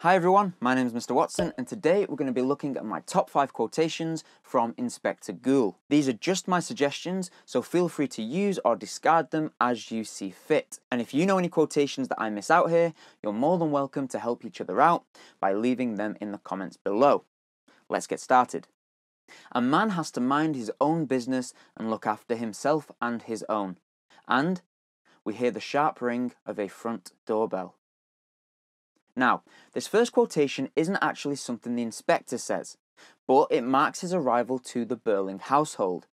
Hi everyone, my name is Mr. Watson and today we're going to be looking at my top 5 quotations from Inspector Goole. These are just my suggestions, so feel free to use or discard them as you see fit. And if you know any quotations that I miss out here, you're more than welcome to help each other out by leaving them in the comments below. Let's get started. A man has to mind his own business and look after himself and his own. And we hear the sharp ring of a front doorbell. Now, this first quotation isn't actually something the inspector says, but it marks his arrival to the Burling household.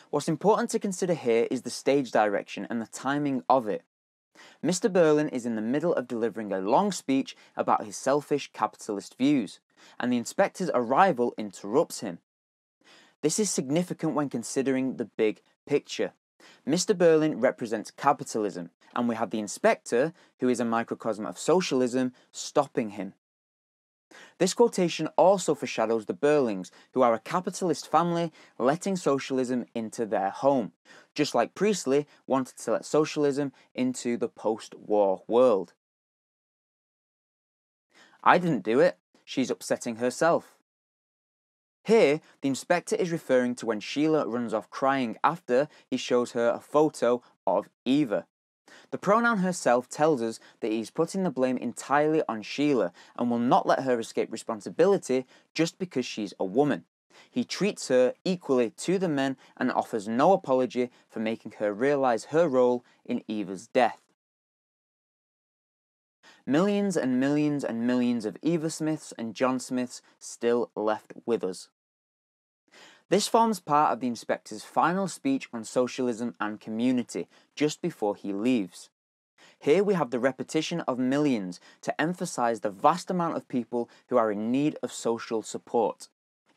What's important to consider here is the stage direction and the timing of it. Mr. Burling is in the middle of delivering a long speech about his selfish capitalist views, and the inspector's arrival interrupts him. This is significant when considering the big picture. Mr. Burling represents capitalism, and we have the inspector, who is a microcosm of socialism, stopping him. This quotation also foreshadows the Burlings, who are a capitalist family letting socialism into their home, just like Priestley wanted to let socialism into the post-war world. I didn't do it, she's upsetting herself. Here, the inspector is referring to when Sheila runs off crying after he shows her a photo of Eva. The pronoun herself tells us that he's putting the blame entirely on Sheila and will not let her escape responsibility just because she's a woman. He treats her equally to the men and offers no apology for making her realise her role in Eva's death. Millions and millions and millions of Eva Smiths and John Smiths still left with us. This forms part of the inspector's final speech on socialism and community, just before he leaves. Here we have the repetition of millions to emphasise the vast amount of people who are in need of social support.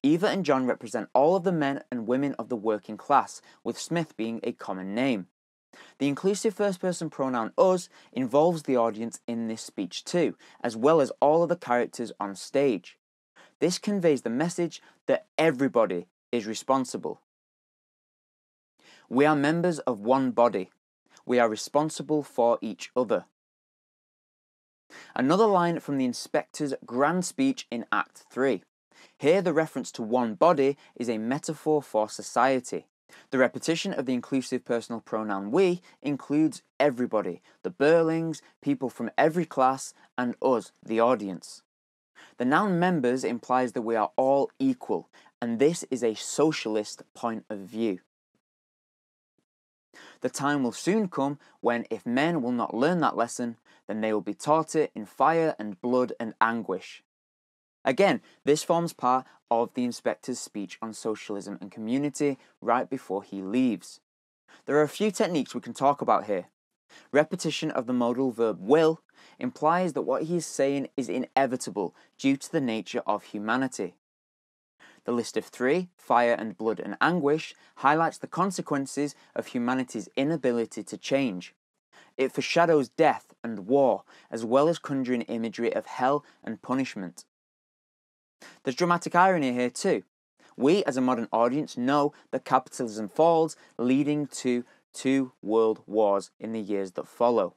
Eva and John represent all of the men and women of the working class, with Smith being a common name. The inclusive first-person pronoun us involves the audience in this speech too, as well as all of the characters on stage. This conveys the message that everybody is responsible. We are members of one body. We are responsible for each other. Another line from the inspector's grand speech in Act 3. Here the reference to one body is a metaphor for society. The repetition of the inclusive personal pronoun we includes everybody, the Burlings, people from every class, and us, the audience. The noun members implies that we are all equal, and this is a socialist point of view. The time will soon come when, if men will not learn that lesson, then they will be taught it in fire and blood and anguish. Again, this forms part of the inspector's speech on socialism and community right before he leaves. There are a few techniques we can talk about here. Repetition of the modal verb will implies that what he is saying is inevitable due to the nature of humanity. The list of 3, fire and blood and anguish, highlights the consequences of humanity's inability to change. It foreshadows death and war, as well as conjuring imagery of hell and punishment. There's dramatic irony here too. We, as a modern audience, know that capitalism falls, leading to 2 world wars in the years that follow.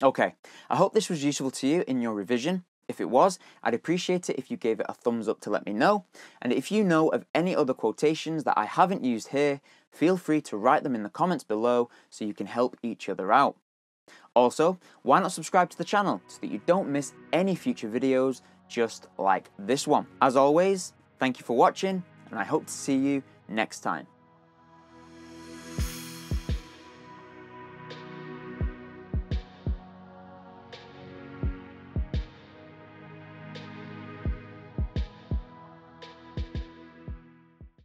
Okay, I hope this was useful to you in your revision. If it was, I'd appreciate it if you gave it a thumbs up to let me know. And if you know of any other quotations that I haven't used here, feel free to write them in the comments below so you can help each other out. Also, why not subscribe to the channel so that you don't miss any future videos just like this one. As always, thank you for watching, and I hope to see you next time.